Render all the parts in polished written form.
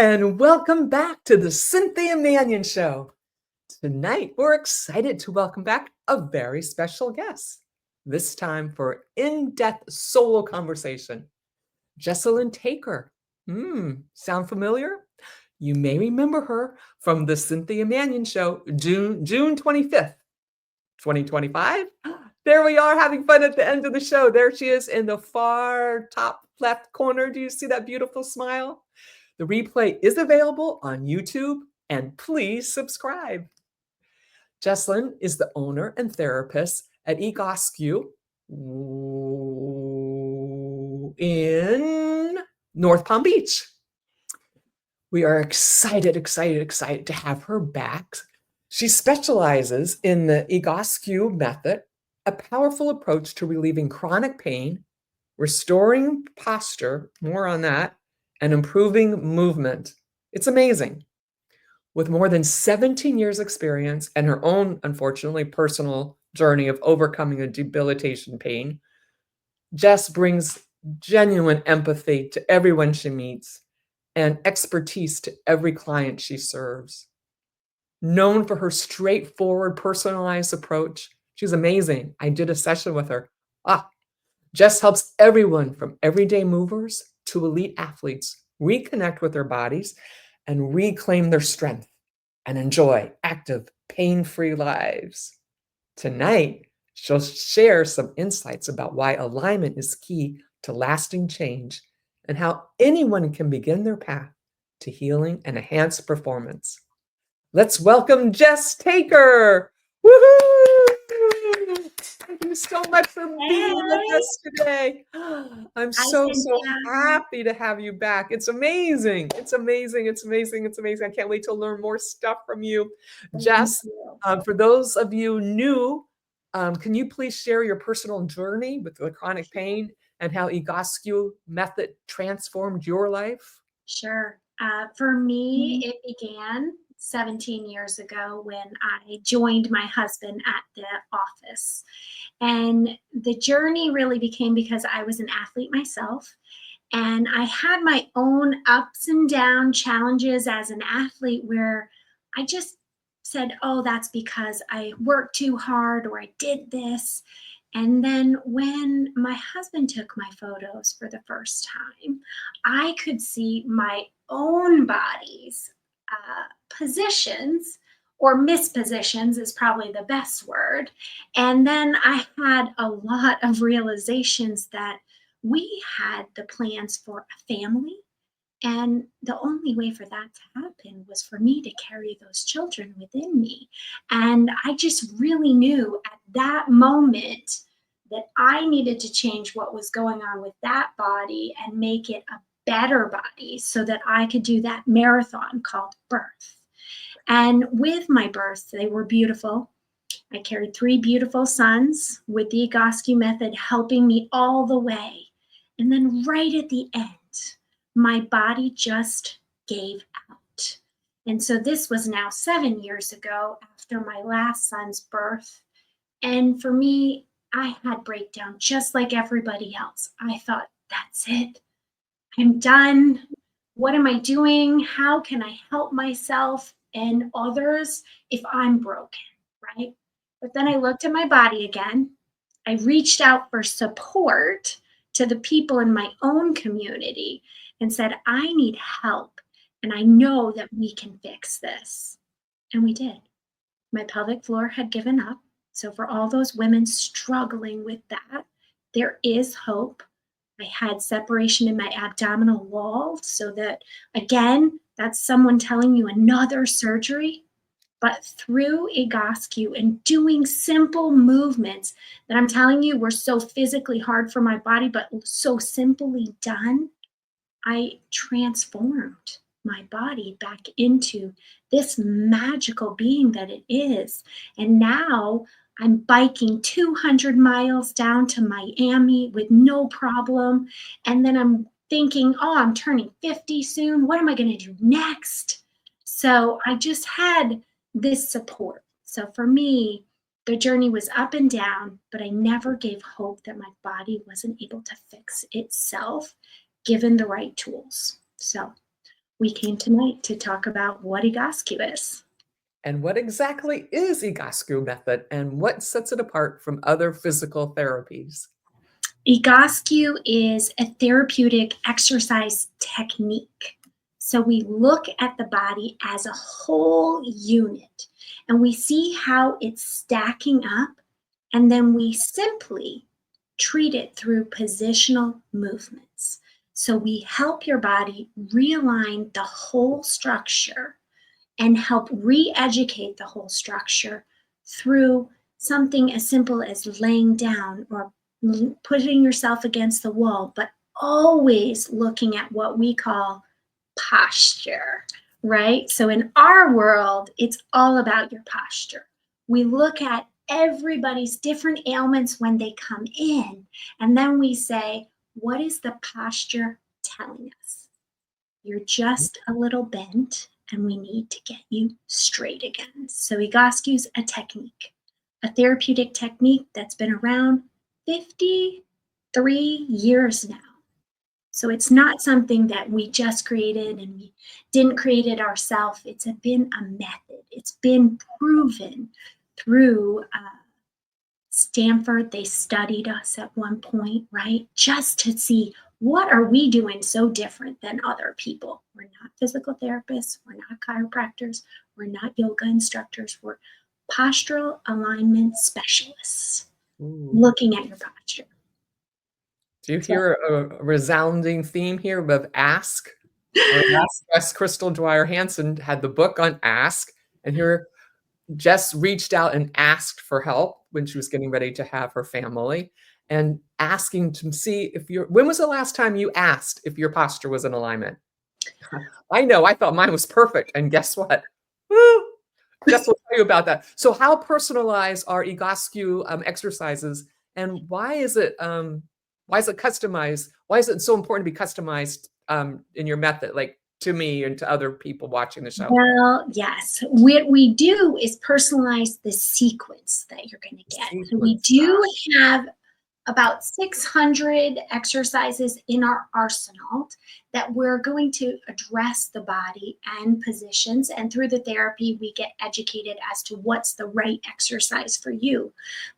And welcome back to the Cynthia Manion Show. Tonight, we're excited to welcome back a very special guest, this time for in-depth solo conversation. Jessalynn Taker. Sound familiar? You may remember her from the Cynthia Manion Show, June 25th, 2025. There we are, having fun at the end of the show. There she is in the far top left corner. Do you see that beautiful smile? The replay is available on YouTube, and please subscribe. Jessalynn is the owner and therapist at Egoscue in North Palm Beach. We are excited to have her back. She specializes in the Egoscue Method, a powerful approach to relieving chronic pain, restoring posture, more on that, and improving movement. It's amazing. With more than 17 years experience and her own, unfortunately, personal journey of overcoming a debilitation pain, Jess brings genuine empathy to everyone she meets and expertise to every client she serves. Known for her straightforward, personalized approach, she's amazing. I did a session with her. Jess helps everyone from everyday movers to elite athletes reconnect with their bodies and reclaim their strength and enjoy active, pain-free lives. Tonight, she'll share some insights about why alignment is key to lasting change and how anyone can begin their path to healing and enhanced performance. Let's welcome Jess Taker. Woohoo! Thank you so much for being with us today. I'm so happy to have you back. It's amazing. It's amazing. I can't wait to learn more stuff from you. Jess, for those of you new, can you please share your personal journey with the chronic pain and how Egoscue Method transformed your life? Sure. For me, it began 17 years ago when I joined my husband at the office. And the journey really became because I was an athlete myself. And I had my own ups and down challenges as an athlete where I just said, oh, that's because I worked too hard or I did this. And then when my husband took my photos for the first time, I could see my own body's positions, or mispositions is probably the best word. And then I had a lot of realizations that we had the plans for a family. And the only way for that to happen was for me to carry those children within me. And I just really knew at that moment that I needed to change what was going on with that body and make it a better body so that I could do that marathon called birth. And with my births, they were beautiful. I carried 3 beautiful sons with the Egoscue Method helping me all the way. And then right at the end, my body just gave out. And so this was now 7 years ago after my last son's birth. And for me, I had breakdown just like everybody else. I thought, that's it. I'm done. What am I doing? How can I help myself and others if I'm broken, right? But then I looked at my body again. I reached out for support to the people in my own community and said, I need help. And I know that we can fix this. And we did. My pelvic floor had given up. So for all those women struggling with that, there is hope. I had separation in my abdominal wall so that, again, that's someone telling you another surgery. But through Egoscue and doing simple movements that I'm telling you were so physically hard for my body, but so simply done, I transformed my body back into this magical being that it is. And now I'm biking 200 miles down to Miami with no problem. And then I'm thinking, oh, I'm turning 50 soon. What am I going to do next? So I just had this support. So for me, the journey was up and down, but I never gave hope that my body wasn't able to fix itself given the right tools. So we came tonight to talk about what Egoscue is. And what exactly is Egoscue Method and what sets it apart from other physical therapies? Egoscue is a therapeutic exercise technique. So we look at the body as a whole unit and we see how it's stacking up, and then we simply treat it through positional movements. So we help your body realign the whole structure and help re educate the whole structure through something as simple as laying down or putting yourself against the wall, but always looking at what we call posture, right? So in our world, it's all about your posture. We look at everybody's different ailments when they come in, and then we say, what is the posture telling us? You're just a little bent, and we need to get you straight again. So Egoscue's a technique, a therapeutic technique that's been around 53 years now. So it's not something that we just created and we didn't create it ourselves. It's been a method. It's been proven through Stanford. They studied us at one point, right? Just to see what are we doing so different than other people. We're not physical therapists. We're not chiropractors. We're not yoga instructors. We're postural alignment specialists Ooh. looking at your posture. Do you So hear a resounding theme here of ask? Our last guest, Crystal Dwyer Hansen, had the book on ask, and here Jess reached out and asked for help when she was getting ready to have her family, and asking to see if you're. When was the last time you asked if your posture was in alignment? I know, I thought mine was perfect, and guess what? Woo! Jess will tell you about that. So, how personalized are Egoscue exercises, and why is it customized? Why is it so important to be customized in your method, like to me and to other people watching the show? Well, yes. What we do is personalize the sequence that you're going to get. So we Sequence. do have about 600 exercises in our arsenal that we're going to address the body and positions. And through the therapy, we get educated as to what's the right exercise for you.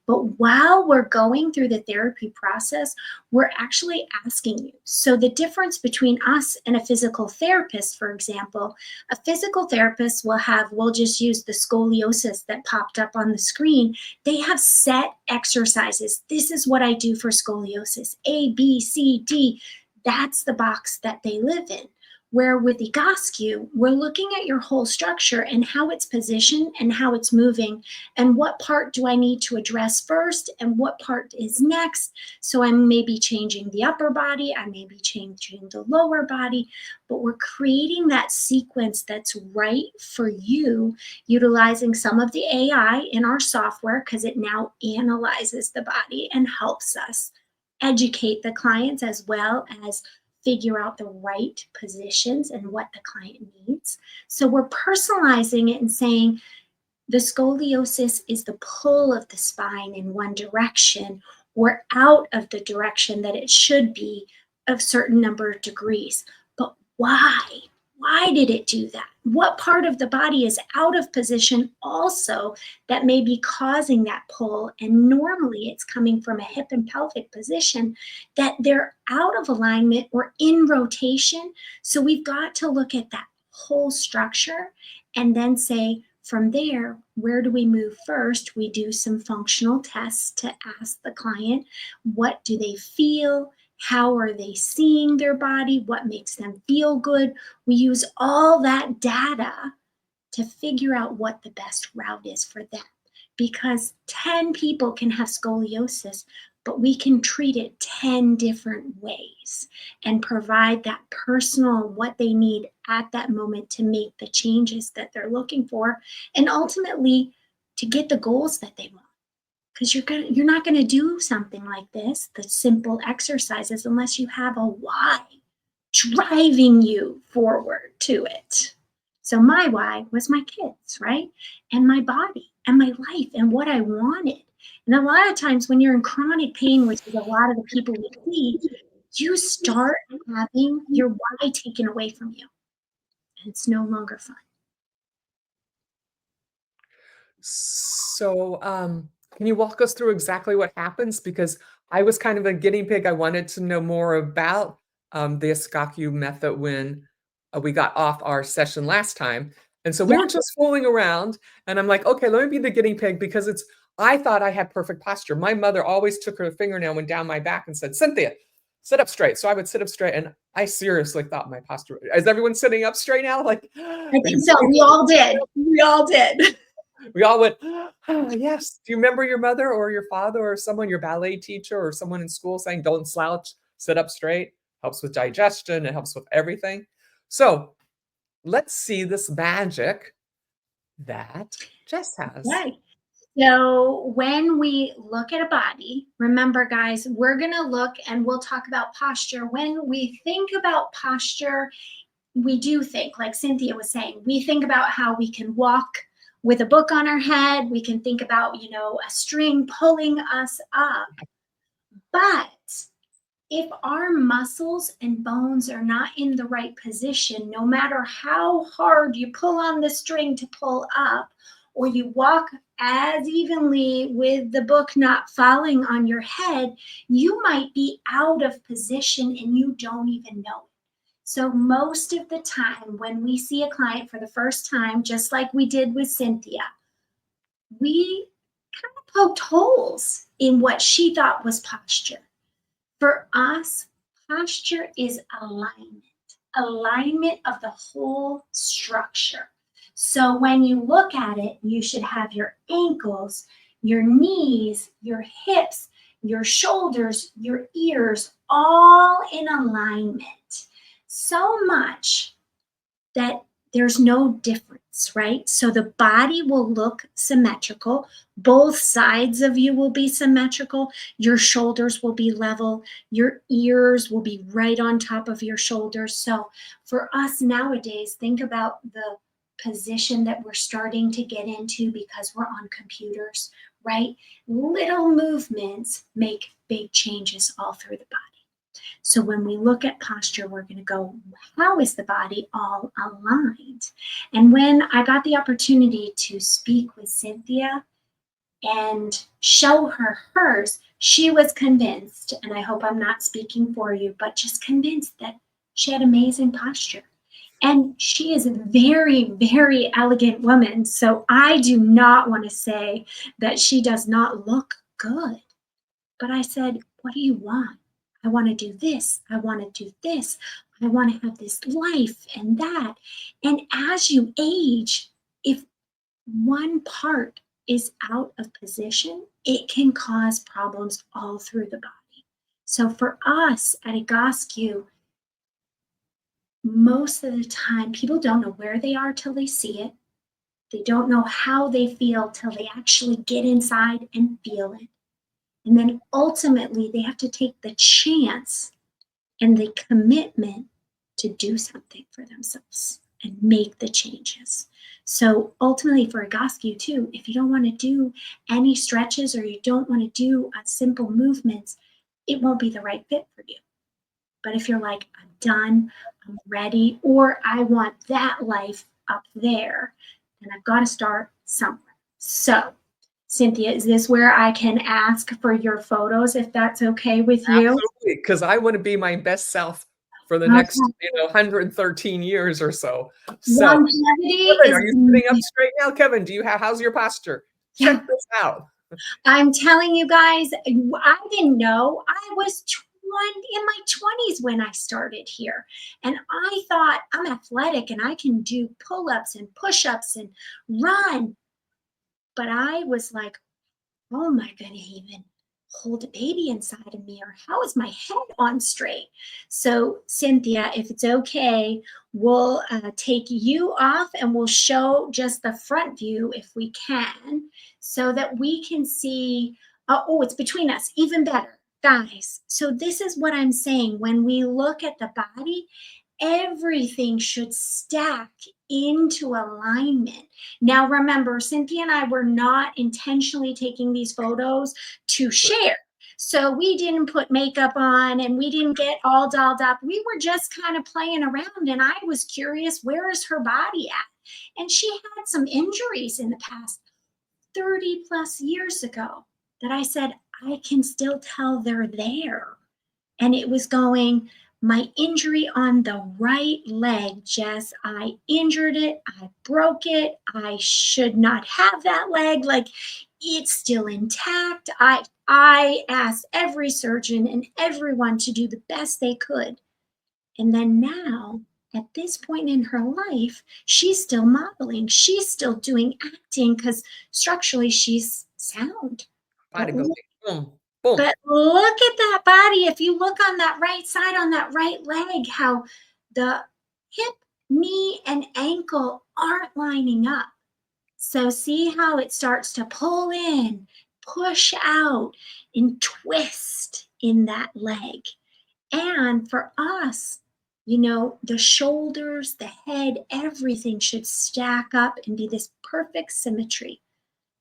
But while we're going through the therapy process, we're actually asking you. So the difference between us and a physical therapist, for example, a physical therapist we'll just use the scoliosis that popped up on the screen. They have set exercises. This is what I do for scoliosis, A, B, C, D. That's the box that they live in. Where with Egoscue, we're looking at your whole structure and how it's positioned and how it's moving, and what part do I need to address first and what part is next. So I may be changing the upper body, I may be changing the lower body, but we're creating that sequence that's right for you, utilizing some of the AI in our software because it now analyzes the body and helps us educate the clients as well as figure out the right positions and what the client needs. So we're personalizing it and saying the scoliosis is the pull of the spine in one direction or out of the direction that it should be of certain number of degrees. But why? Why did it do that? What part of the body is out of position also that may be causing that pull? And normally it's coming from a hip and pelvic position that they're out of alignment or in rotation. So we've got to look at that whole structure and then say, from there, where do we move first? We do some functional tests to ask the client, what do they feel? How are they seeing their body? What makes them feel good? We use all that data to figure out what the best route is for them. Because 10 people can have scoliosis, but we can treat it 10 different ways and provide that personal what they need at that moment to make the changes that they're looking for and ultimately to get the goals that they want. Because you're not going to do something like this, the simple exercises, unless you have a why driving you forward to it. So my why was my kids, right? And my body and my life and what I wanted. And a lot of times when you're in chronic pain, which is a lot of the people we see, you start having your why taken away from you. and it's no longer fun. So, can you walk us through exactly what happens? Because I was kind of a guinea pig. I wanted to know more about the Egoscue method when we got off our session last time. And so we Yeah. were just fooling around, and I'm like, okay, let me be the guinea pig because I thought I had perfect posture. My mother always took her fingernail, went down my back, and said, Cynthia, sit up straight. So I would sit up straight, and I seriously thought my posture. Is everyone sitting up straight now? Like, I think so. We all did. We all did. we all went, "Ah, yes." Do you remember your mother or your father or someone, your ballet teacher or someone in school saying, don't slouch, sit up straight? Helps with digestion, it helps with everything. So let's see this magic that Jess has. Right. So when we look at a body, remember, guys, we're going to look and we'll talk about posture. When we think about posture, we do think, like Cynthia was saying, we think about how we can walk with a book on our head. We can think about, a string pulling us up. But if our muscles and bones are not in the right position, no matter how hard you pull on the string to pull up, or you walk as evenly with the book not falling on your head, you might be out of position and you don't even know it. So most of the time when we see a client for the first time, just like we did with Cynthia, we kind of poked holes in what she thought was posture. For us, posture is alignment of the whole structure. So when you look at it, you should have your ankles, your knees, your hips, your shoulders, your ears, all in alignment. So much that there's no difference, right? So the body will look symmetrical. Both sides of you will be symmetrical. Your shoulders will be level. Your ears will be right on top of your shoulders. So for us nowadays, think about the position that we're starting to get into because we're on computers, right? Little movements make big changes all through the body. So when we look at posture, we're going to go, how is the body all aligned? And when I got the opportunity to speak with Cynthia and show her hers, she was convinced, and I hope I'm not speaking for you, but just convinced that she had amazing posture. And she is a very, very elegant woman. So I do not want to say that she does not look good. But I said, what do you want? I want to do this. I want to do this. I want to have this life and that. And as you age, if one part is out of position, it can cause problems all through the body. So for us at Egoscue, most of the time, people don't know where they are till they see it. They don't know how they feel till they actually get inside and feel it. And then ultimately, they have to take the chance and the commitment to do something for themselves and make the changes. So ultimately, for Egoscue too, if you don't want to do any stretches or you don't want to do simple movements, it won't be the right fit for you. But if you're like, I'm done, I'm ready, or I want that life up there, then I've got to start somewhere. So Cynthia, is this where I can ask for your photos if that's okay with you? Absolutely, because I want to be my best self for the next, Okay. 113 years or so. So, Longevity Kevin, are is, you sitting up straight now? Kevin, how's your posture? yeah, Check this out. I'm telling you guys, I didn't know. I was in my 20s when I started here. And I thought I'm athletic and I can do pull-ups and push-ups and run. But I was like, how am I going to even hold a baby inside of me, or how is my head on straight? So Cynthia, if it's okay, we'll take you off and we'll show just the front view if we can, so that we can see. Oh, it's between us, even better, guys. So this is what I'm saying. When we look at the body, everything should stack into alignment. Now, remember, Cynthia and I were not intentionally taking these photos to share. So we didn't put makeup on and we didn't get all dolled up. We were just kind of playing around, and I was curious, where is her body at? And she had some injuries in the past 30 plus years ago that I said, I can still tell they're there. And it was going, my injury on the right leg, Jess, I injured it. I broke it. I should not have that leg. Like, it's still intact. I asked every surgeon and everyone to do the best they could. And then now, at this point in her life, she's still modeling. She's still doing acting because structurally she's sound. But Bodybuilding. Boom. Boom. but look at that body. If you look on that right side, on that right leg, how the hip, knee, and ankle aren't lining up. So see how it starts to pull in, push out, and twist in that leg. And for us, the shoulders, the head, everything should stack up and be this perfect symmetry.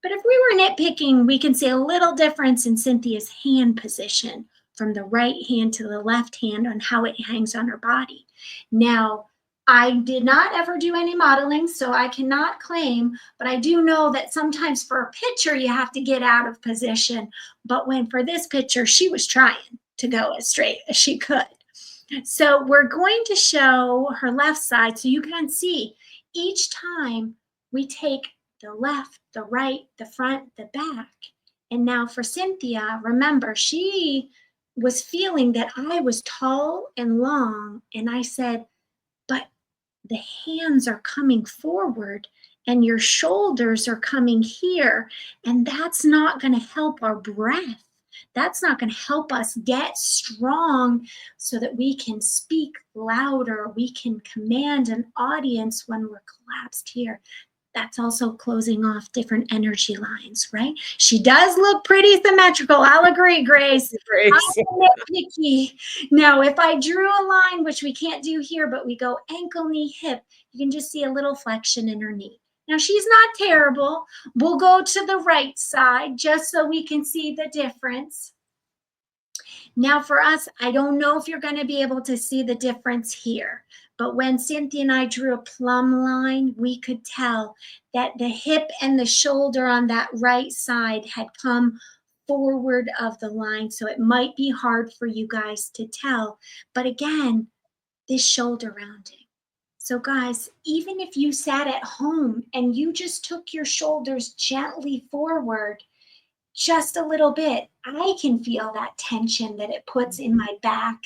But if we were nitpicking, we can see a little difference in Cynthia's hand position from the right hand to the left hand on how it hangs on her body. Now, I did not ever do any modeling, so I cannot claim, but I do know that sometimes for a picture, you have to get out of position. But for this picture, she was trying to go as straight as she could. So we're going to show her left side so you can see each time we take the left, the right, the front, the back. And now for Cynthia, remember, she was feeling that I was tall and long. And I said, but the hands are coming forward and your shoulders are coming here. And that's not going to help our breath. That's not going to help us get strong so that we can speak louder. We can command an audience when we're collapsed here. That's also closing off different energy lines, right? She does look pretty symmetrical. I'll agree, Grace. Grace. I'm nitpicky. Now, if I drew a line, which we can't do here, but we go ankle, knee, hip, you can just see a little flexion in her knee. Now, she's not terrible. We'll go to the right side just so we can see the difference. Now for us, I don't know if you're going to be able to see the difference here, but when Cynthia and I drew a plumb line, we could tell that the hip and the shoulder on that right side had come forward of the line. So it might be hard for you guys to tell, but again, this shoulder rounding. So guys, even if you sat at home and you just took your shoulders gently forward, just a little bit, I can feel that tension that it puts in my back.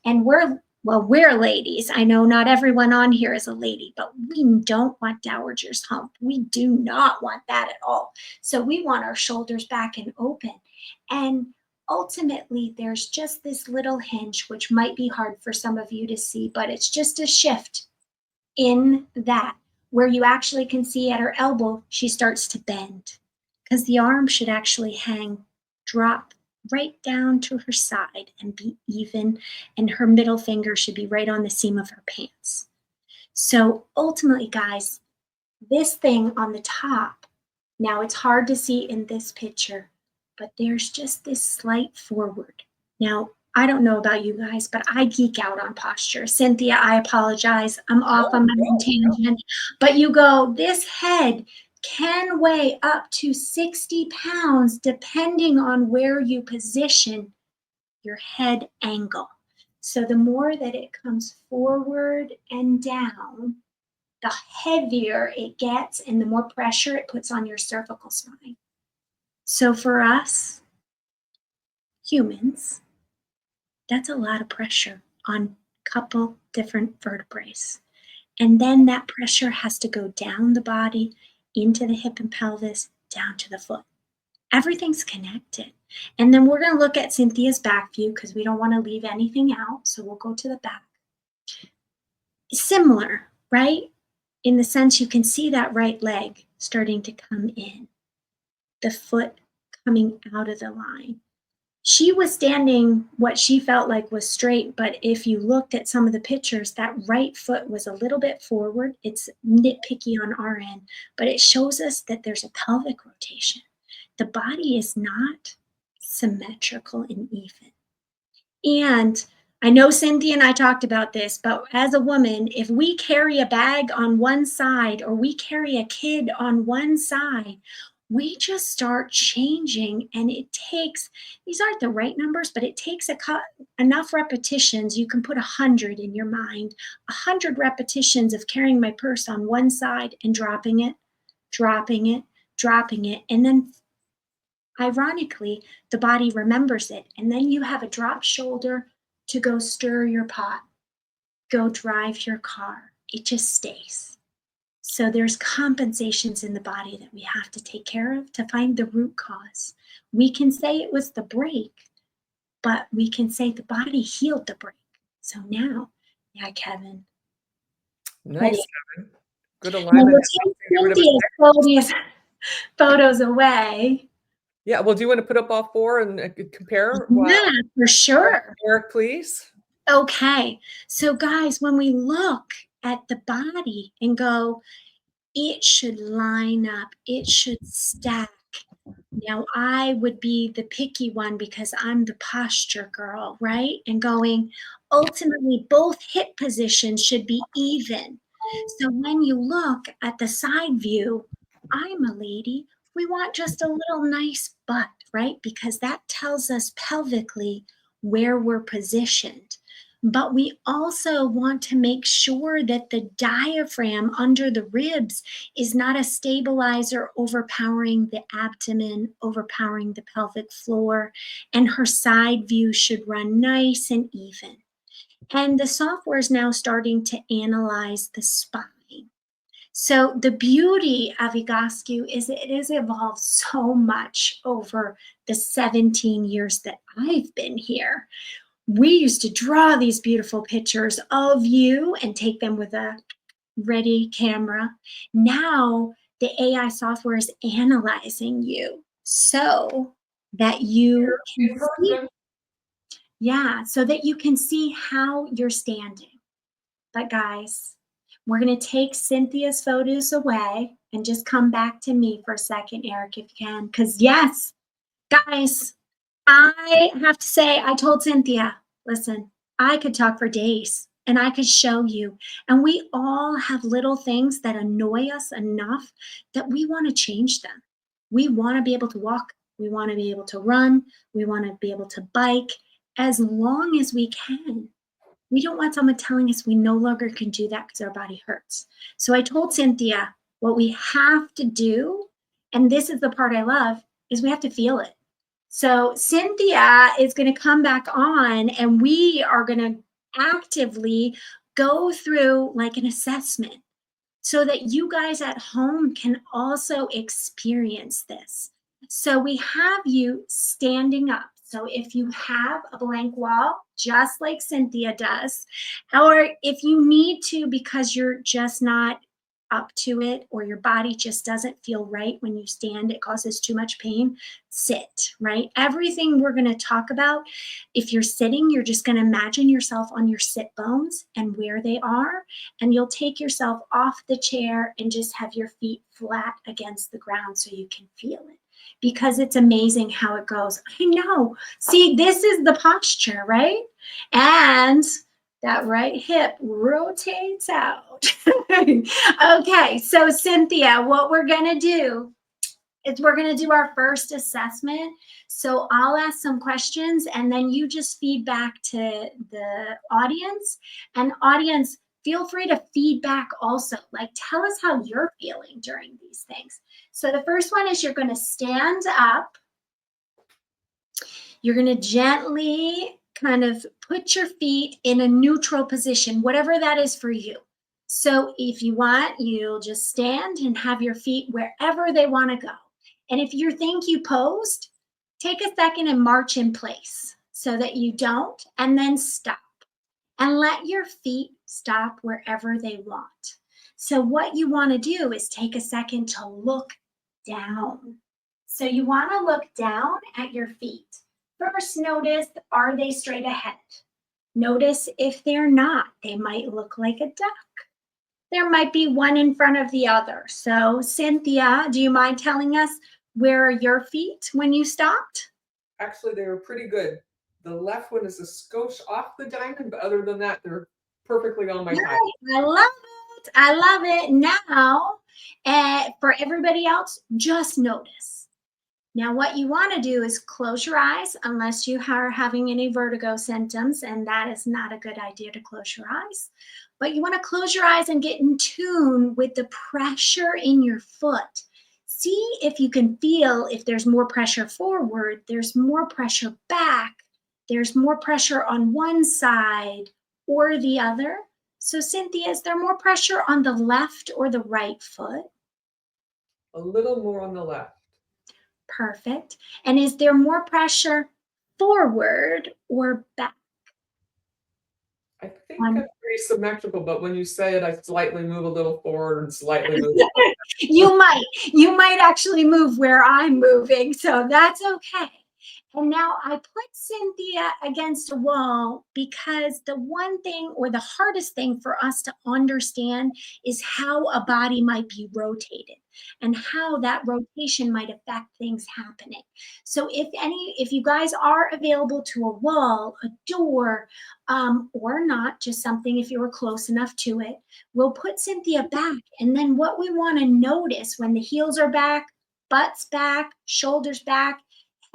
And we're ladies. I know not everyone on here is a lady, but we don't want dowager's hump. We do not want that at all. So we want our shoulders back and open. And ultimately, there's just this little hinge, which might be hard for some of you to see, but it's just a shift in that where you actually can see at her elbow, she starts to bend. Because the arm should actually drop right down to her side and be even, and her middle finger should be right on the seam of her pants. So ultimately, guys, this thing on the top, now it's hard to see in this picture, but there's just this slight forward. Now, I don't know about you guys, but I geek out on posture. Cynthia, I apologize. I'm off on my own tangent. But you go, this head can weigh up to 60 pounds depending on where you position your head angle. So the more that it comes forward and down, the heavier it gets and the more pressure it puts on your cervical spine. So for us humans, that's a lot of pressure on a couple different vertebrae. And then that pressure has to go down the body, into the hip and pelvis, down to the foot. Everything's connected. And then we're going to look at Cynthia's back view because we don't want to leave anything out. So we'll go to the back. Similar, right? In the sense you can see that right leg starting to come in, the foot coming out of the line. She was standing what she felt like was straight, but if you looked at some of the pictures, that right foot was a little bit forward. It's nitpicky on our end, but it shows us that there's a pelvic rotation. The body is not symmetrical and even. And I know Cynthia and I talked about this, but as a woman, if we carry a bag on one side or we carry a kid on one side, we just start changing. And it takes, these aren't the right numbers, but it takes enough repetitions. You can put 100 in your mind, 100 repetitions of carrying my purse on one side and dropping it, dropping it, dropping it. And then ironically, the body remembers it. And then you have a drop shoulder to go stir your pot, go drive your car. It just stays. So there's compensations in the body that we have to take care of to find the root cause. We can say it was the break, but we can say the body healed the break. So now, yeah, Kevin. Nice, Kevin. Good Now alignment. we'll take Cynthia's photos away. Yeah, well, do you want to put up all four and compare? Yeah, for sure. Eric, please. Okay, so guys, when we look at the body and go, it should line up, it should stack. Now, I would be the picky one because I'm the posture girl, right? And going, ultimately, both hip positions should be even. So when you look at the side view, I'm a lady. We want just a little nice butt, right? Because that tells us pelvically where we're positioned. But we also want to make sure that the diaphragm under the ribs is not a stabilizer overpowering the abdomen, overpowering the pelvic floor, and her side view should run nice and even. And the software is now starting to analyze the spine. So the beauty of Egoscue is it has evolved so much over the 17 years that I've been here. We used to draw these beautiful pictures of you and take them with a ready camera. Now the AI software is analyzing you so that you can see, yeah, so that you can see how you're standing. But guys, we're going to take Cynthia's photos away and just come back to me for a second, Eric, if you can. Because yes, guys, I have to say, I told Cynthia, listen, I could talk for days and I could show you. And we all have little things that annoy us enough that we want to change them. We want to be able to walk. We want to be able to run. We want to be able to bike as long as we can. We don't want someone telling us we no longer can do that because our body hurts. So I told Cynthia what we have to do, and this is the part I love, is we have to feel it. So Cynthia is going to come back on and we are going to actively go through like an assessment so that you guys at home can also experience this. So we have you standing up. So if you have a blank wall, just like Cynthia does, or if you need to because you're just not up to it or your body just doesn't feel right when you stand, it causes too much pain, sit, right? Everything we're going to talk about, if you're sitting, you're just going to imagine yourself on your sit bones and where they are, and you'll take yourself off the chair and just have your feet flat against the ground so you can feel it. Because it's amazing how it goes. I know. See, this is the posture, right? And that right hip rotates out. Okay, so Cynthia, what we're going to do is we're going to do our first assessment. So I'll ask some questions and then you just feed back to the audience. And audience, feel free to feedback also. Like, tell us how you're feeling during these things. So the first one is you're going to stand up. You're going to gently kind of put your feet in a neutral position, whatever that is for you. So if you want, you'll just stand and have your feet wherever they want to go. And if you think you posed, take a second and march in place so that you don't, and then stop. And let your feet stop wherever they want. So what you want to do is take a second to look down. So you want to look down at your feet. First, notice, are they straight ahead? Notice if they're not, they might look like a duck. There might be one in front of the other. So Cynthia, do you mind telling us where are your feet when you stopped? Actually, they were pretty good. The left one is a skosh off the diamond, but other than that, they're perfectly on my thigh. Right. I love it. I love it. Now, for everybody else, just notice. Now, what you want to do is close your eyes unless you are having any vertigo symptoms, and that is not a good idea to close your eyes. But you want to close your eyes and get in tune with the pressure in your foot. See if you can feel if there's more pressure forward, there's more pressure back, there's more pressure on one side or the other. So, Cynthia, is there more pressure on the left or the right foot? A little more on the left. Perfect. And is there more pressure forward or back? I think I'm pretty symmetrical, but when you say it, I slightly move a little forward and slightly move. You might actually move where I'm moving, so that's okay. And now I put Cynthia against a wall because the one thing or the hardest thing for us to understand is how a body might be rotated and how that rotation might affect things happening. So if you guys are available to a wall, a door, or not, just something if you were close enough to it, we'll put Cynthia back. And then what we want to notice when the heels are back, butt's back, shoulders back,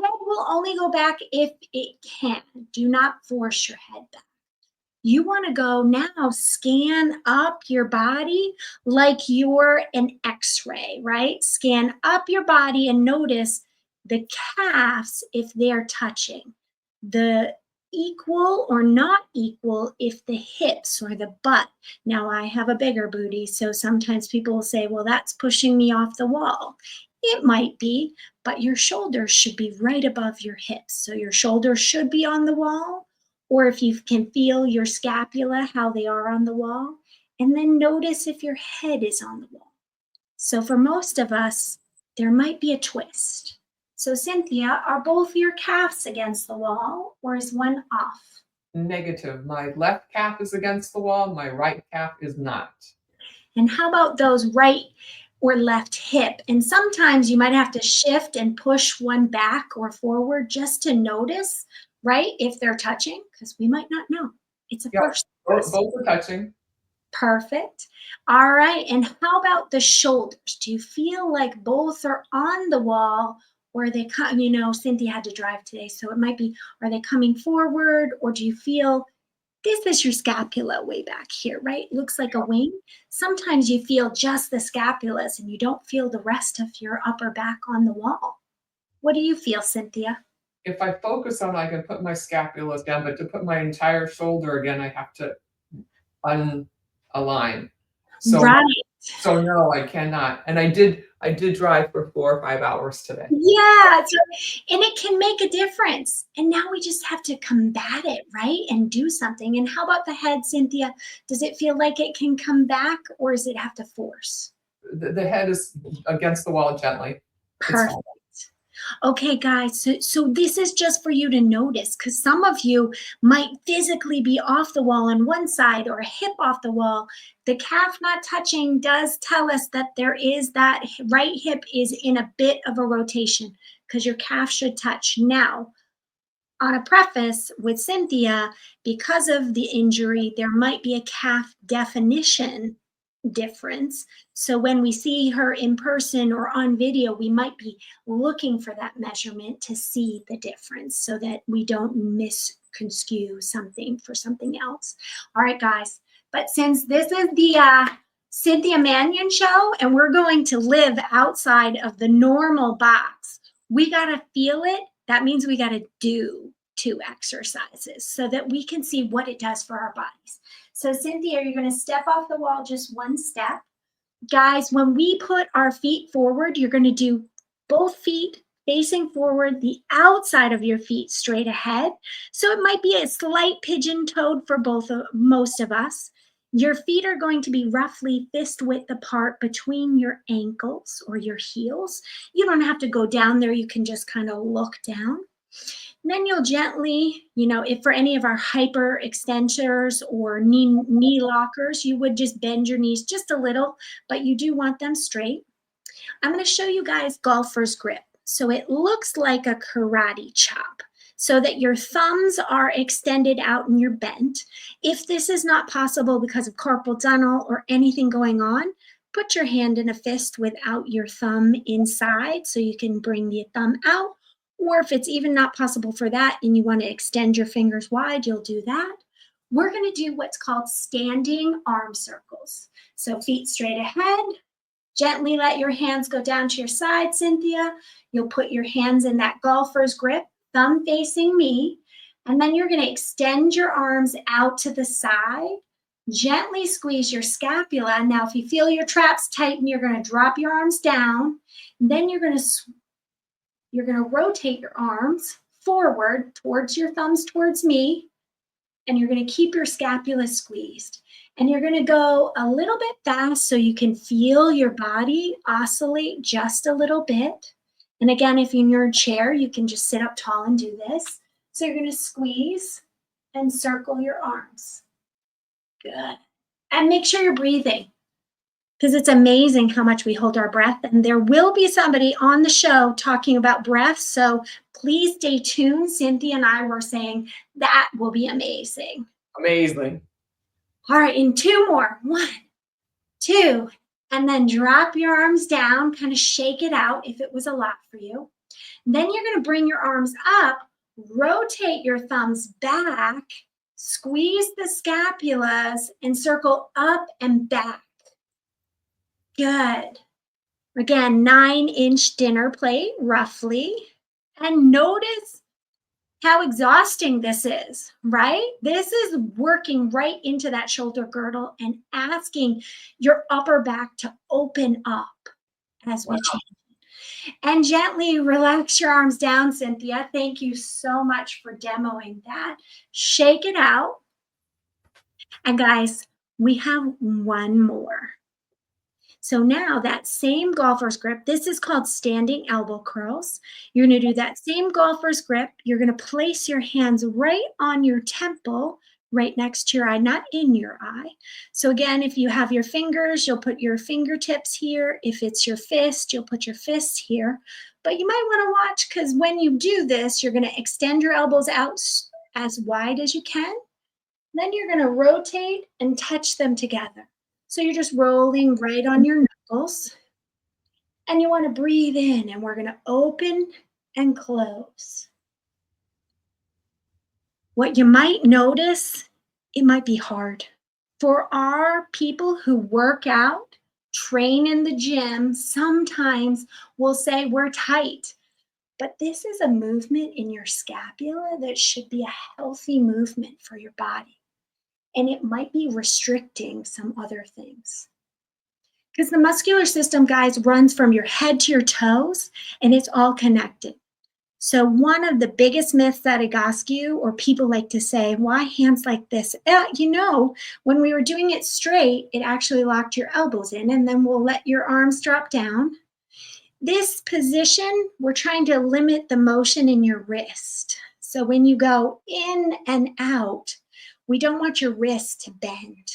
head will only go back if it can. Do not force your head back. You want to go now, scan up your body like you're an x-ray, right? Scan up your body and notice the calves if they're touching. The equal or not equal if the hips or the butt. Now I have a bigger booty, so sometimes people will say, well, that's pushing me off the wall. It might be, but your shoulders should be right above your hips. So your shoulders should be on the wall, or if you can feel your scapula, how they are on the wall, and then notice if your head is on the wall. So for most of us, there might be a twist. So Cynthia, are both your calves against the wall, or is one off? Negative. My left calf is against the wall. My right calf is not. And how about those right or left hip? And sometimes you might have to shift and push one back or forward just to notice, right? If they're touching, because we might not know. It's a first. Both are touching. Perfect. All right. And how about the shoulders? Do you feel like both are on the wall, or they come, Cynthia had to drive today, so it might be, are they coming forward, or do you feel this is your scapula way back here, right? Looks like a wing. Sometimes you feel just the scapulas and you don't feel the rest of your upper back on the wall. What do you feel, Cynthia? If I focus on it, I can put my scapulas down, but to put my entire shoulder again, I have to unalign. So no, I cannot. And I did drive for 4 or 5 hours today. Yeah, and it can make a difference. And now we just have to combat it, right? And do something. And how about the head, Cynthia? Does it feel like it can come back, or does it have to force? The head is against the wall gently. Perfect. Okay, guys, so this is just for you to notice, because some of you might physically be off the wall on one side or a hip off the wall. The calf not touching does tell us that there is that right hip is in a bit of a rotation, because your calf should touch. Now, on a preface with Cynthia, because of the injury, there might be a calf definition difference. So when we see her in person or on video, we might be looking for that measurement to see the difference so that we don't misconstrue something for something else. All right, guys. But since this is the Cynthia Manion Show and we're going to live outside of the normal box, we got to feel it. That means we got to do 2 exercises so that we can see what it does for our bodies. So Cynthia, you're going to step off the wall just 1 step. Guys, when we put our feet forward, you're going to do both feet facing forward, the outside of your feet straight ahead. So it might be a slight pigeon-toed for most of us. Your feet are going to be roughly fist width apart between your ankles or your heels. You don't have to go down there. You can just kind of look down. And then you'll gently, if for any of our hyper extensors or knee lockers, you would just bend your knees just a little, but you do want them straight. I'm going to show you guys golfer's grip. so it looks like a karate chop, so that your thumbs are extended out and you're bent. If this is not possible because of carpal tunnel or anything going on, put your hand in a fist without your thumb inside so you can bring the thumb out. Or if it's even not possible for that and you want to extend your fingers wide, you'll do that. We're going to do what's called standing arm circles. So feet straight ahead. Gently let your hands go down to your side, Cynthia. You'll put your hands in that golfer's grip, thumb facing me, and then you're going to extend your arms out to the side. Gently squeeze your scapula. Now, if you feel your traps tighten, you're going to drop your arms down. Then you're going to rotate your arms forward towards your thumbs towards me, and you're going to keep your scapula squeezed. And you're going to go a little bit fast so you can feel your body oscillate just a little bit. And again, if you're in your chair, you can just sit up tall and do this. So you're going to squeeze and circle your arms. Good. And make sure you're breathing, because it's amazing how much we hold our breath. And there will be somebody on the show talking about breath. So please stay tuned. Cynthia and I were saying that will be amazing. Amazing. All right, and two more. 1, 2, and then drop your arms down, kind of shake it out if it was a lot for you. Then you're going to bring your arms up, rotate your thumbs back, squeeze the scapulas, and circle up and back. Good. Again, 9-inch dinner plate, roughly. And notice how exhausting this is, right? This is working right into that shoulder girdle and asking your upper back to open up as we change. And gently relax your arms down, Cynthia. Thank you so much for demoing that. Shake it out. And guys, we have one more. So now that same golfer's grip, this is called standing elbow curls. You're going to do that same golfer's grip. You're going to place your hands right on your temple, right next to your eye, not in your eye. So again, if you have your fingers, you'll put your fingertips here. If it's your fist, you'll put your fist here. But you might want to watch, because when you do this, you're going to extend your elbows out as wide as you can. Then you're going to rotate and touch them together. So you're just rolling right on your knuckles. And you want to breathe in, and we're going to open and close. What you might notice, it might be hard. For our people who work out, train in the gym, sometimes we'll say we're tight. But this is a movement in your scapula that should be a healthy movement for your body. And it might be restricting some other things. Because the muscular system, guys, runs from your head to your toes, and it's all connected. So one of the biggest myths that Egoscue, or people like to say, why hands like this? When we were doing it straight, it actually locked your elbows in, and then we'll let your arms drop down. This position, we're trying to limit the motion in your wrist. So when you go in and out, we don't want your wrist to bend.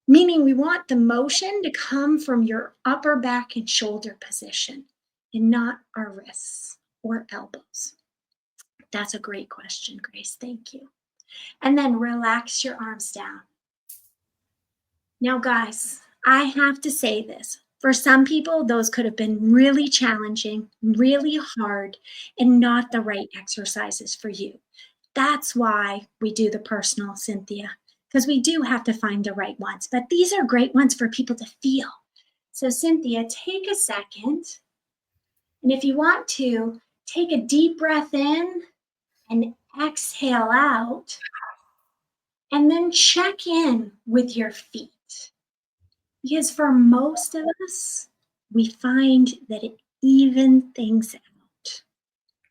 Meaning we want the motion to come from your upper back and shoulder position and not our wrists or elbows. That's a great question, Grace. Thank you. And then relax your arms down. Now, guys, I have to say this. For some people, those could have been really challenging, really hard, and not the right exercises for you. That's why we do the personal, Cynthia, because we do have to find the right ones. But these are great ones for people to feel. So, Cynthia, take a second. And if you want to, take a deep breath in and exhale out. And then check in with your feet. Because for most of us, we find that it evens things out.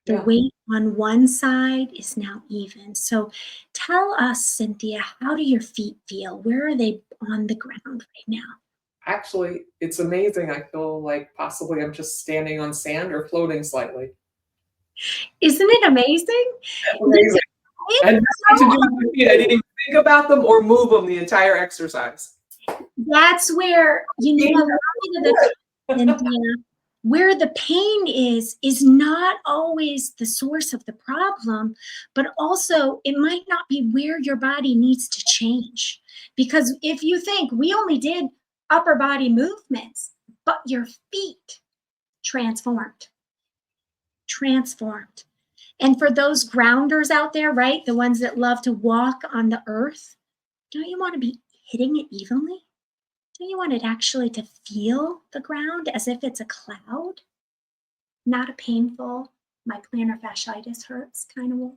The weight on one side is now even. So tell us, Cynthia, how do your feet feel? Where are they on the ground right now? Actually, it's amazing. I feel like possibly I'm just standing on sand or floating slightly. Isn't it amazing? That's amazing. And nothing to do with my feet. I didn't even think about them or move them the entire exercise. That's where, a lot of the Cynthia, where the pain is not always the source of the problem, but also it might not be where your body needs to change. Because if you think we only did upper body movements, but your feet transformed, transformed. And for those grounders out there, right, the ones that love to walk on the earth, don't you want to be hitting it evenly? Don't you want it actually to feel the ground as if it's a cloud? Not a painful, my plantar fasciitis hurts kind of walk.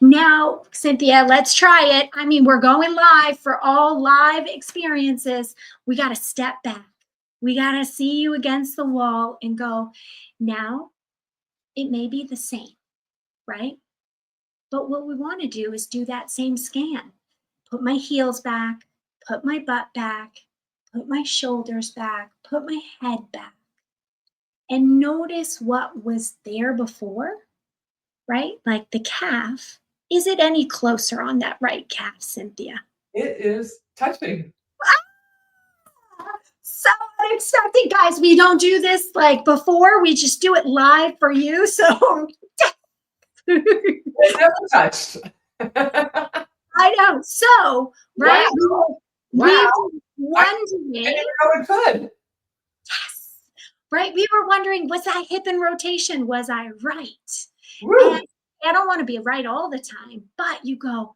Now, Cynthia, let's try it. I mean, we're going live for all live experiences. We got to step back. We got to see you against the wall and go, now it may be the same, right? But what we want to do is do that same scan. Put my heels back, put my butt back, put my shoulders back, put my head back, and notice what was there before, right? Like the calf. Is it any closer on that right calf, Cynthia? It is touching. So unexpected, guys. We don't do this like before. We just do it live for you. So It never touched. I know. So, right? Wow. We Wow. were wondering. I didn't know it could. Yes. Right? We were wondering, was that hip in rotation? Was I right? Woo. And I don't want to be right all the time, but you go,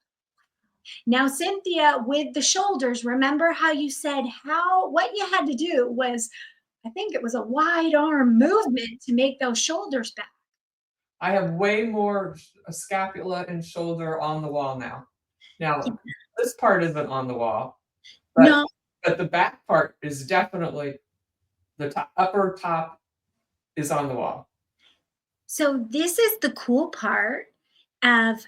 now, Cynthia, with the shoulders, remember how you said what you had to do was, I think it was a wide arm movement to make those shoulders back. I have way more scapula and shoulder on the wall now. Now, this part isn't on the wall, but, No. but the back part is definitely, the upper top is on the wall. So this is the cool part of,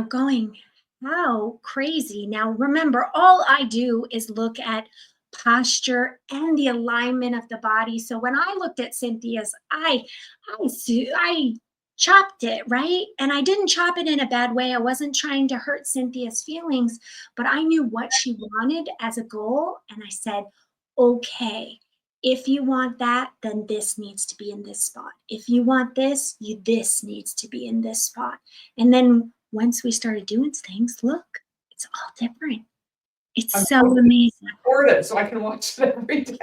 going, how crazy. Now, remember, all I do is look at posture and the alignment of the body. So when I looked at Cynthia's, I chopped it, right? And I didn't chop it in a bad way. I wasn't trying to hurt Cynthia's feelings, but I knew what she wanted as a goal. And I said, okay, if you want that, then this needs to be in this spot. If you want this, this needs to be in this spot. And then once we started doing things, look, it's all different. It's so amazing. Record it so I can watch it every day.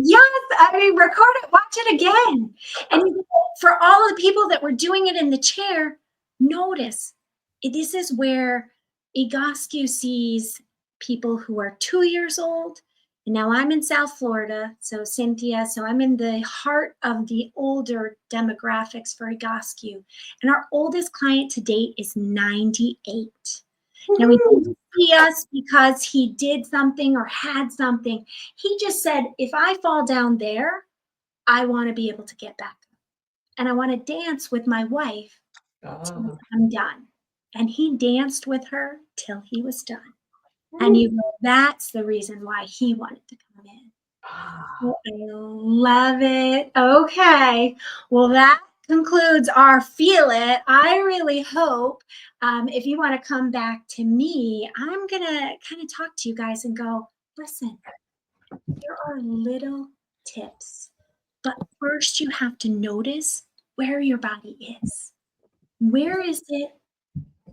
Yes, I mean, record it, watch it again. And for all of the people that were doing it in the chair, notice this is where Egoscue sees people who are 2 years old. And now I'm in South Florida, so Cynthia, so I'm in the heart of the older demographics for Egoscue. And our oldest client to date is 98. Now, he didn't see us because he did something or had something. He just said, if I fall down there, I want to be able to get back up. And I want to dance with my wife till I'm done. And he danced with her till he was done. And that's the reason why he wanted to come in. Well, I love it. Okay. Well, that concludes our Feel It. I really hope if you want to come back to me, I'm going to kind of talk to you guys and go, listen, there are little tips, but first you have to notice where your body is. Where is it?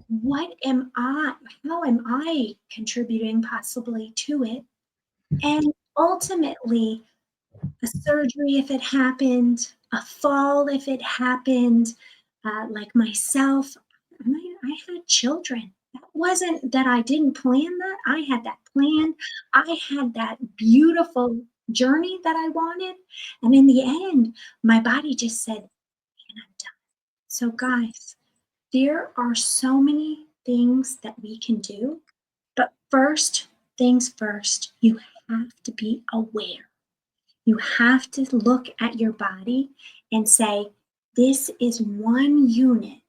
What am I? How am I contributing possibly to it? And ultimately, a surgery if it happened, a fall if it happened, like myself, I had children. That wasn't that I didn't plan that. I had that planned. I had that beautiful journey that I wanted. And in the end, my body just said, and I'm done. So, guys, there are so many things that we can do. But first things first, you have to be aware. You have to look at your body and say, this is one unit.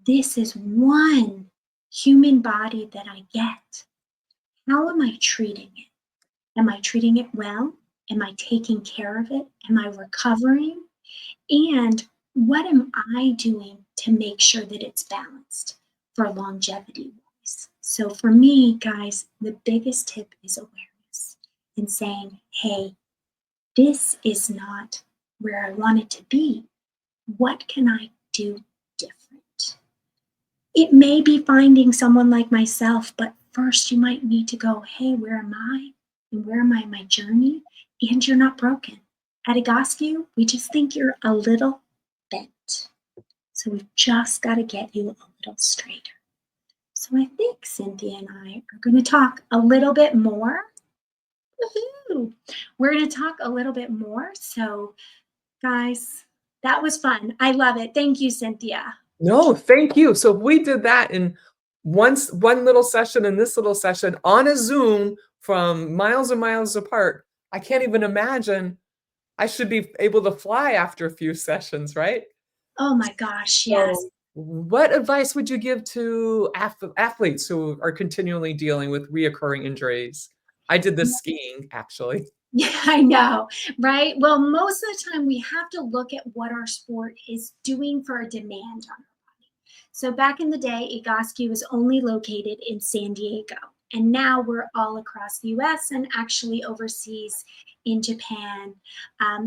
This is one human body that I get. How am I treating it? Am I treating it well? Am I taking care of it? Am I recovering? And what am I doing to make sure that it's balanced for longevity wise? So for me, guys, the biggest tip is awareness and saying, hey, this is not where I wanted to be. What can I do different? It may be finding someone like myself, but first you might need to go, hey, where am I? And where am I in my journey? And you're not broken. At Egoscue, we just think you're a little bent. So we've just got to get you a little straighter. So I think Cynthia and I are going to talk a little bit more. Woohoo! We're going to talk a little bit more. So, guys, that was fun. I love it. Thank you, Cynthia. No, thank you. So if we did that in one little session and this little session on a Zoom from miles and miles apart, I can't even imagine. I should be able to fly after a few sessions, right? Oh my gosh, yes. So what advice would you give to athletes who are continually dealing with reoccurring injuries? I did this skiing, actually. Yeah, I know, right? Well, most of the time we have to look at what our sport is doing for a demand on our body. So back in the day, Egoscue was only located in San Diego, and now we're all across the US and actually overseas in Japan.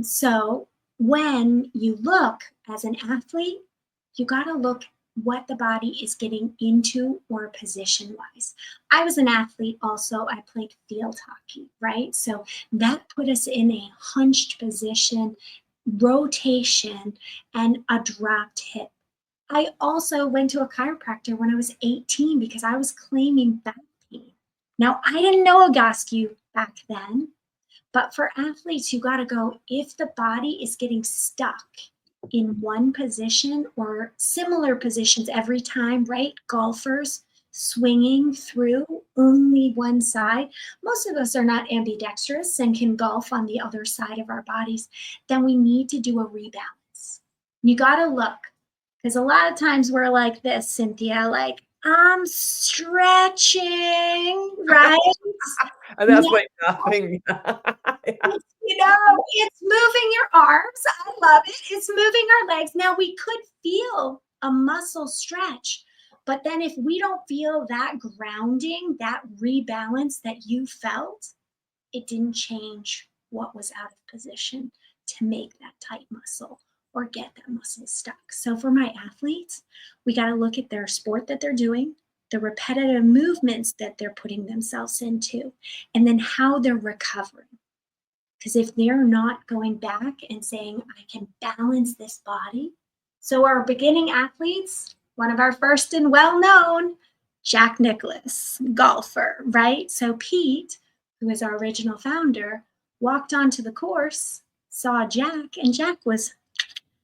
So when you look as an athlete, you got to look what the body is getting into or position wise. I was an athlete also. I played field hockey, right? So that put us in a hunched position, rotation, and a dropped hip. I also went to a chiropractor when I was 18 because I was claiming back pain. Now, I didn't know Egoscue back then, but for athletes, you got to go if the body is getting stuck in one position or similar positions every time, right? Golfers swinging through only one side. Most of us are not ambidextrous and can golf on the other side of our bodies. Then we need to do a rebalance. You got to look because a lot of times we're like this, Cynthia, like, I'm stretching, right? And that's like nothing. It's, it's moving your arms. I love it. It's moving our legs. Now we could feel a muscle stretch, but then if we don't feel that grounding, that rebalance that you felt, it didn't change what was out of position to make that tight muscle or get that muscle stuck. So for my athletes, we got to look at their sport that they're doing, the repetitive movements that they're putting themselves into, and then how they're recovering. Because if they're not going back and saying, I can balance this body. So our beginning athletes, one of our first and well-known, Jack Nicklaus, golfer, right? So Pete, who is our original founder, walked onto the course, saw Jack, and Jack was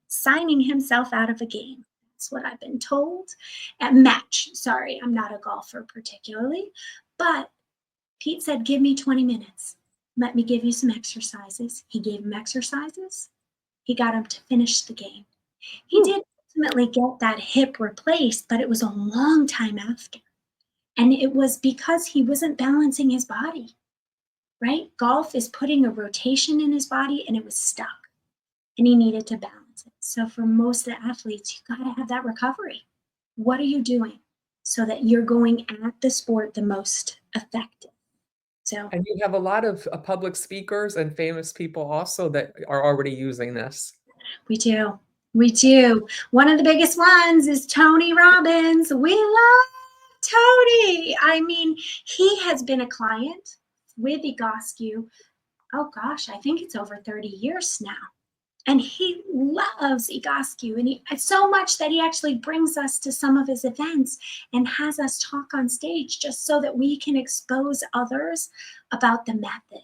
signing himself out of a game. That's what I've been told. At match, sorry, I'm not a golfer particularly, but Pete said, give me 20 minutes. Let me give you some exercises. He gave him exercises. He got him to finish the game. He did ultimately get that hip replaced, but it was a long time after. And it was because he wasn't balancing his body, right? Golf is putting a rotation in his body and it was stuck and he needed to balance it. So for most of the athletes, you got to have that recovery. What are you doing so that you're going at the sport the most effective? So, And you have a lot of public speakers and famous people also that are already using this. we do. We do. One of the biggest ones is Tony Robbins. We love Tony. I mean, he has been a client with Egoscue. Oh gosh, I think it's over 30 years now. And he loves Egoscue, and he so much that he actually brings us to some of his events and has us talk on stage just so that we can expose others about the method.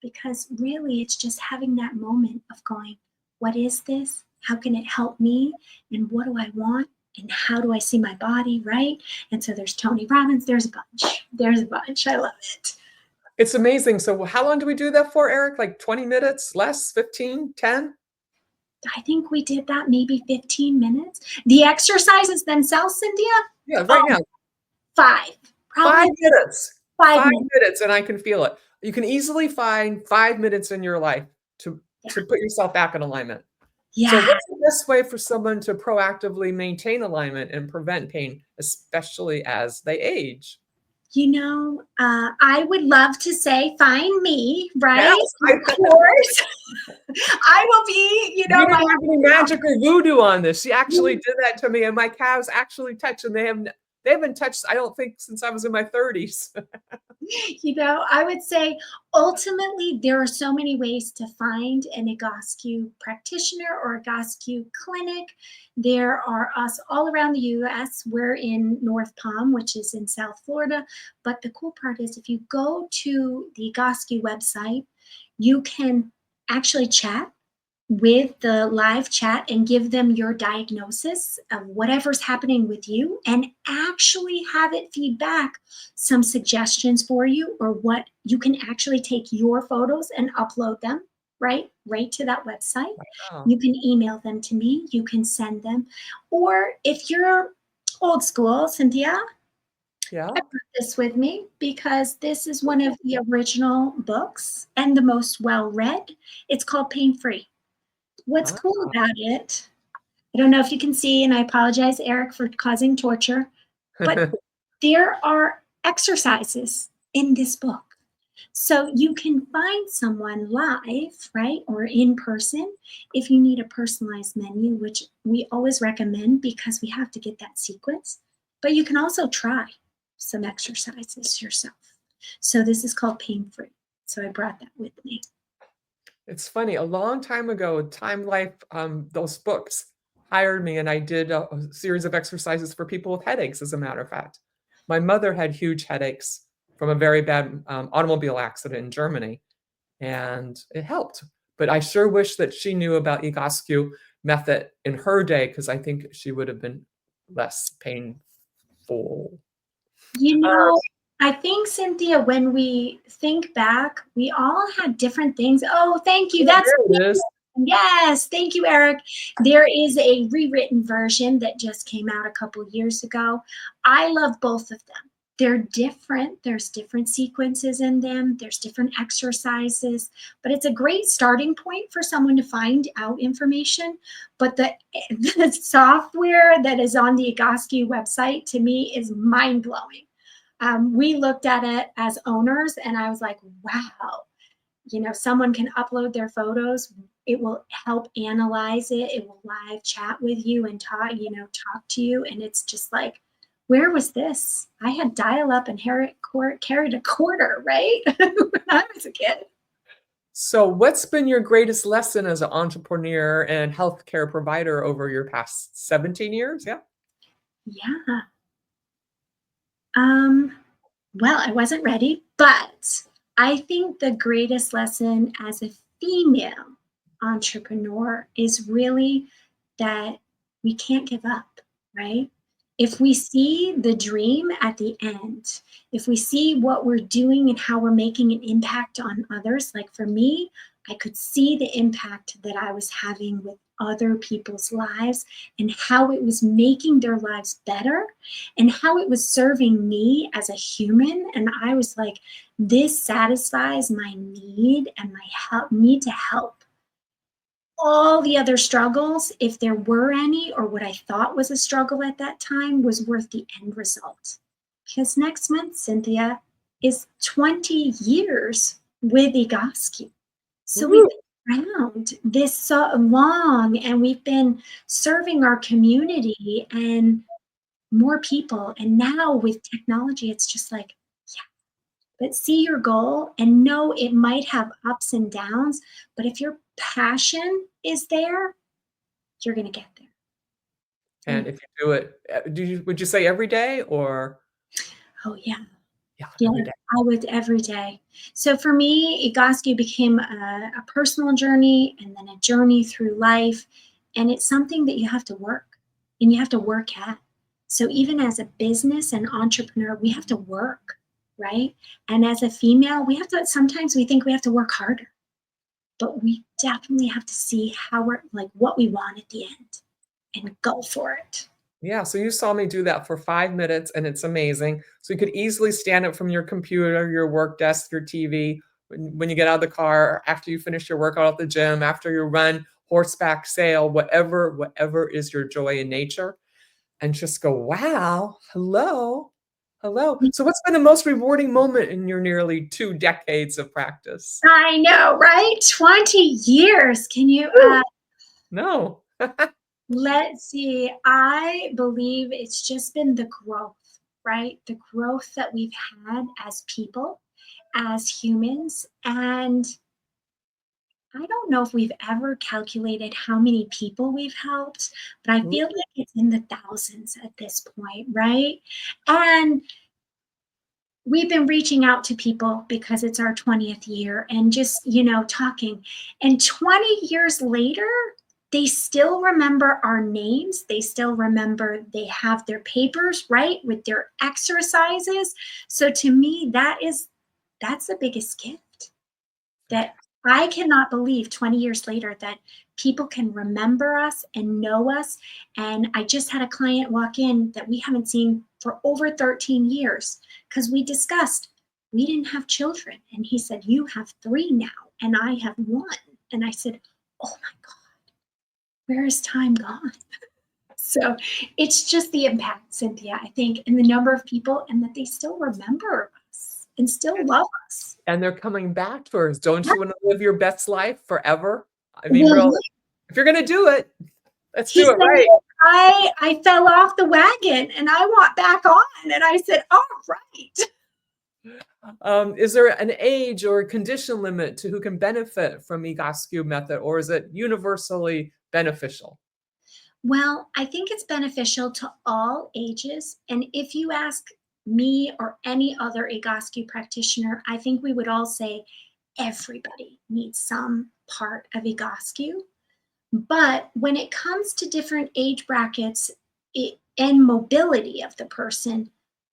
Because really, it's just having that moment of going, what is this? How can it help me? And what do I want? And how do I see my body, right? And so there's Tony Robbins. There's a bunch. There's a bunch. I love it. It's amazing. So how long do we do that for, Eric? Like 20 minutes, less, 15, 10? I think we did that maybe 15 minutes. The exercises themselves, Cynthia? Yeah, right now. 5. Probably 5 minutes. 5 5 minutes. minutes, and I can feel it. You can easily find 5 minutes in your life to put yourself back in alignment. Yeah. So what's the best way for someone to proactively maintain alignment and prevent pain, especially as they age? I would love to say, find me, right? Yes, Of course. I will be, we didn't have any magic or voodoo on this. She actually did that to me, and my calves actually touch, and they haven't touched, I don't think, since I was in my 30s. I would say ultimately there are so many ways to find an Egoscue practitioner or Egoscue clinic. There are us all around the US. We're in North Palm, which is in South Florida. But the cool part is if you go to the Egoscue website, you can actually chat with the live chat and give them your diagnosis of whatever's happening with you and actually have it feed back some suggestions for you, or what you can actually take your photos and upload them right to that website. Wow. You can email them to me, you can send them, or if you're old school, Cynthia, Yeah. I brought this with me because this is one of the original books and the most well read. It's called Pain Free. What's Ah. cool about it, I don't know if you can see, and I apologize, Eric, for causing torture, but there are exercises in this book. So you can find someone live, right, or in person if you need a personalized menu, which we always recommend because we have to get that sequence. But you can also try some exercises yourself. So this is called Pain Free. So I brought that with me. It's funny, a long time ago, Time Life, those books hired me, and I did a series of exercises for people with headaches, as a matter of fact. My mother had huge headaches from a very bad automobile accident in Germany, and it helped. But I sure wish that she knew about Egoscue method in her day, because I think she would have been less painful. You know, I think, Cynthia, when we think back, we all had different things. Oh, thank you. That's There it is. yes. Thank you, Eric. There is a rewritten version that just came out a couple years ago. I love both of them. They're different. There's different sequences in them. There's different exercises, but it's a great starting point for someone to find out information. But the software that is on the Egoscue website to me is mind blowing. We looked at it as owners, and I was like, wow, someone can upload their photos. It will help analyze it. It will live chat with you and talk to you. And it's just like, where was this? I had dial up and carried a quarter, right? When I was a kid. So, what's been your greatest lesson as an entrepreneur and healthcare provider over your past 17 years? Yeah. Yeah. Well, I wasn't ready, but I think the greatest lesson as a female entrepreneur is really that we can't give up, right? If we see the dream at the end, if we see what we're doing and how we're making an impact on others, like for me, I could see the impact that I was having with other people's lives and how it was making their lives better and how it was serving me as a human. And I was like, this satisfies my need and my need to help. All the other struggles, if there were any, or what I thought was a struggle at that time, was worth the end result. Because next month, Cynthia, is 20 years with Egoscue. So we've been around this so long, and we've been serving our community and more people. And now with technology, it's just like, yeah, but see your goal and know it might have ups and downs. But if your passion is there, you're going to get there. And if you do it, would you say every day or? Oh, yeah. Yeah, Yeah, every day. I would every day. So for me, Egoscue became a personal journey and then a journey through life. And it's something that you have to work and you have to work at. So even as a business and entrepreneur, we have to work, right? And as a female, sometimes we think we have to work harder, but we definitely have to see how we're like what we want at the end and go for it. Yeah, so you saw me do that for 5 minutes, and it's amazing. So you could easily stand up from your computer, your work desk, your TV, when you get out of the car, after you finish your workout at the gym, after your run, horseback sail, whatever is your joy in nature, and just go, "Wow, hello, Hello. So what's been the most rewarding moment in your nearly 2 decades of practice? I know, right? 20 years. Can you, Woo! No. let's see. I believe it's just been the growth, right? The growth that we've had as people, as humans. And I don't know if we've ever calculated how many people we've helped, but I Ooh, feel like it's in the thousands at this point, right? And we've been reaching out to people because it's our 20th year and just, talking. And 20 years later, they still remember our names. They still remember they have their papers, right, with their exercises. So to me, that's the biggest gift that I cannot believe 20 years later that people can remember us and know us. And I just had a client walk in that we haven't seen for over 13 years because we discussed we didn't have children. And he said, "You have 3 now, and I have 1." And I said, "Oh my God, where has time gone?" So it's just the impact, Cynthia, I think, and the number of people, and that they still remember us and still love us. and they're coming back to us. Don't you wanna live your best life forever? I mean, Well, really, if you're gonna do it, let's he do it said, right. I fell off the wagon and I want back on. And I said, all right. Is there an age or condition limit to who can benefit from Egoscue method, or is it universally beneficial? Well, I think it's beneficial to all ages. And if you ask me or any other Egoscue practitioner, I think we would all say everybody needs some part of Egoscue. But when it comes to different age brackets and mobility of the person,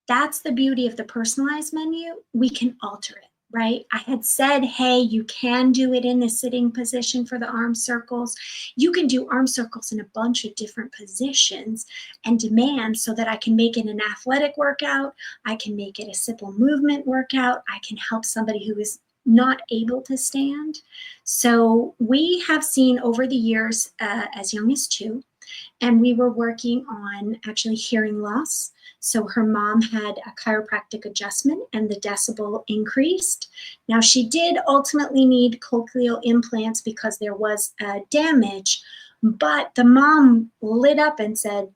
that's the beauty of the personalized menu. We can alter it, right? I had said, hey, you can do it in the sitting position for the arm circles. You can do arm circles in a bunch of different positions and demands so that I can make it an athletic workout. I can make it a simple movement workout. I can help somebody who is not able to stand. So we have seen over the years, as young as 2, and we were working on actually hearing loss. So her mom had a chiropractic adjustment and the decibel increased. Now she did ultimately need cochlear implants because there was damage, but the mom lit up and said,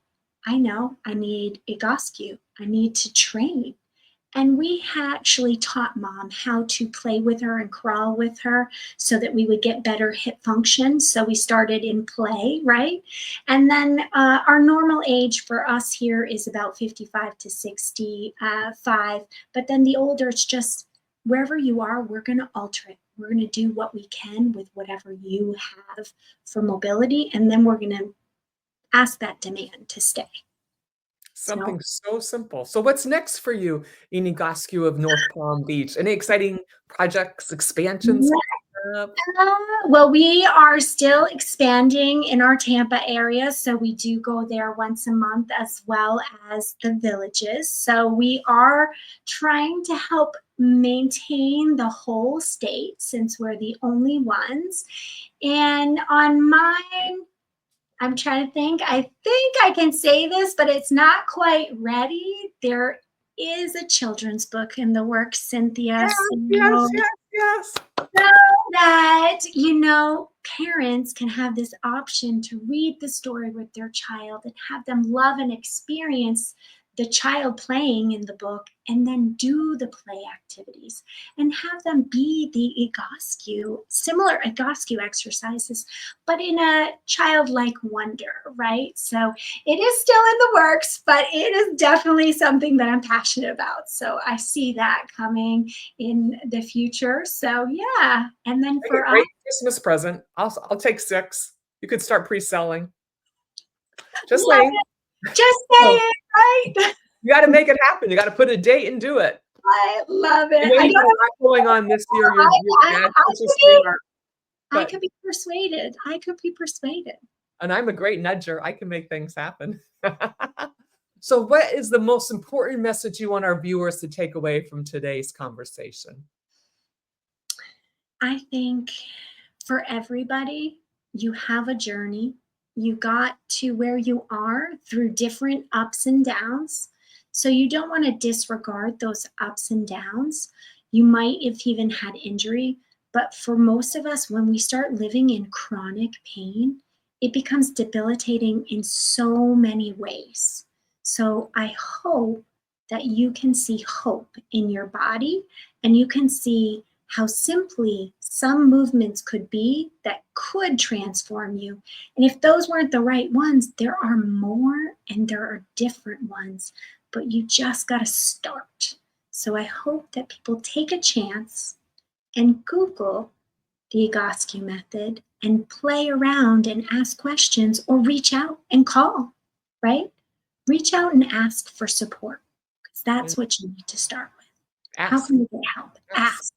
I know, I need Egoscue. I need to train. And we actually taught mom how to play with her and crawl with her so that we would get better hip function. So we started in play, right? And then our normal age for us here is about 55 to 65. But then the older, it's just wherever you are, we're going to alter it. We're going to do what we can with whatever you have for mobility. And then we're going to ask that demand to stay. So Something so simple. So what's next for you in Egoscue of North Palm Beach? Any exciting projects, expansions coming up? Well, we are still expanding in our Tampa area. So we do go there once a month as well as the villages. So we are trying to help maintain the whole state since we're the only ones. And on mine, I'm trying to think. I think I can say this, but it's not quite ready. There is a children's book in the works, Cynthia. Yes, So yes, yes, yes. that parents can have this option to read the story with their child and have them love and experience the child playing in the book and then do the play activities and have them be the Egoscue, similar Egoscue exercises, but in a childlike wonder, right? So it is still in the works, but it is definitely something that I'm passionate about. So I see that coming in the future. So yeah, and then Make a for us, great Christmas present. I'll take 6. You could start pre-selling. Just love saying. it. Just Oh, saying, right? you gotta make it happen. You gotta put a date and do it. I love I it. know I you got don't a lot going on this year. know. Your dad's I such a could be, sweetheart, I but could be persuaded. I could be persuaded. and I'm a great nudger. I can make things happen. So what is the most important message you want our viewers to take away from today's conversation? I think for everybody, you have a journey. You got to where you are through different ups and downs. So you don't want to disregard those ups and downs. You might have even had injury, but for most of us, when we start living in chronic pain, it becomes debilitating in so many ways. So I hope that you can see hope in your body and you can see how simply some movements could be that could transform you. And if those weren't the right ones, there are more and there are different ones, but you just got to start. So I hope that people take a chance and Google the Egoscue Method and play around and ask questions or reach out and call, right? Reach out and ask for support because that's what you need to start with. How Ask. can you get help? Ask.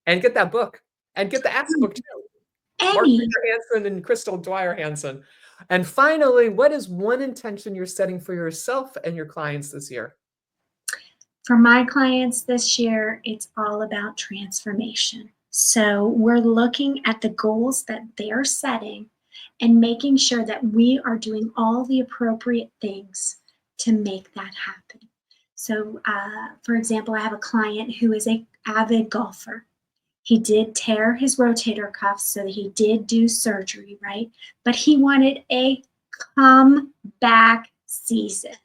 And get that book. And get the Ask book too. Mark Any. Hansen and Crystal Dwyer Hansen. And finally, what is one intention you're setting for yourself and your clients this year? For my clients this year, it's all about transformation. So we're looking at the goals that they're setting and making sure that we are doing all the appropriate things to make that happen. So, for example, I have a client who is an avid golfer. He did tear his rotator cuff, so that he did do surgery, right? But he wanted a comeback season.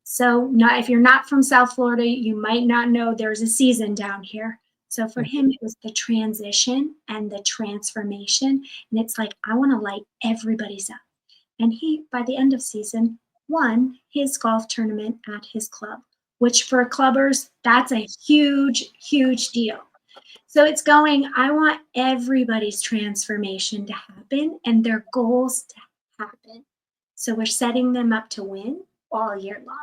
So now, if you're not from South Florida, you might not know there's a season down here. So for him, it was the transition and the transformation. And it's like, I want to light everybody's up. And he, by the end of season, won his golf tournament at his club, which for clubbers, that's a huge, huge deal. So it's going, I want everybody's transformation to happen and their goals to happen. So we're setting them up to win all year long.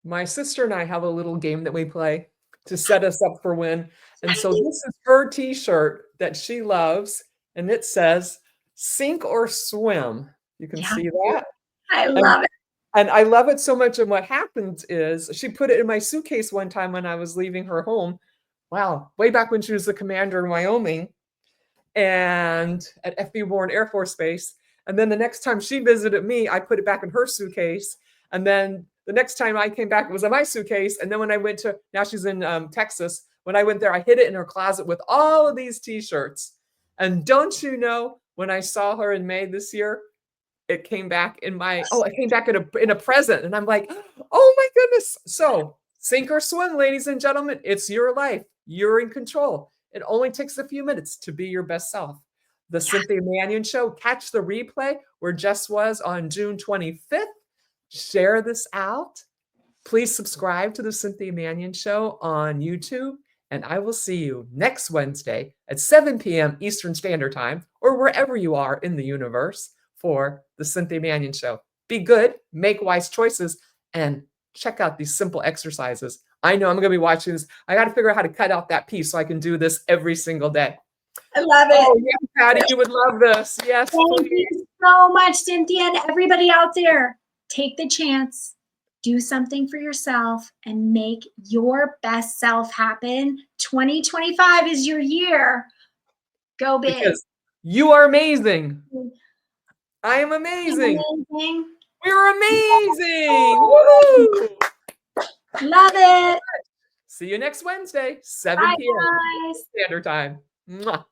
My sister and I have a little game that we play to set us up for win. And so this is her t-shirt that she loves. And it says, sink or swim. You can see that. I love it. And I love it so much. And what happens is she put it in my suitcase one time when I was leaving her home. Wow. Way back when she was the commander in Wyoming and at FB Warren Air Force Base. And then the next time she visited me, I put it back in her suitcase. And then the next time I came back, it was in my suitcase. And then when I went to, now she's in Texas. When I went there, I hid it in her closet with all of these t-shirts. And don't you know, when I saw her in May this year, it came back in my, it came back in a present. And I'm like, oh my goodness. So sink or swim, ladies and gentlemen, it's your life. You're in control. It only takes a few minutes to be your best self. The Cynthia Manion Show, catch the replay where Jess was on June 25th. Share this out. Please subscribe to the Cynthia Manion Show on YouTube. And I will see you next Wednesday at 7 p.m. Eastern Standard Time or wherever you are in the universe for the Cynthia Manion Show. Be good, make wise choices, and check out these simple exercises. I know I'm going to be watching this. I got to figure out how to cut out that piece so I can do this every single day. I love it. Oh, yes, Patty, you would love this. Yes, Thank you so much, Cynthia, and everybody out there. Take the chance, do something for yourself, and make your best self happen. 2025 is your year. Go big. Because you are amazing. I am amazing. We're amazing. Woo! Love it. See you next Wednesday, 7 Bye, p.m. guys. Standard Time. Mwah.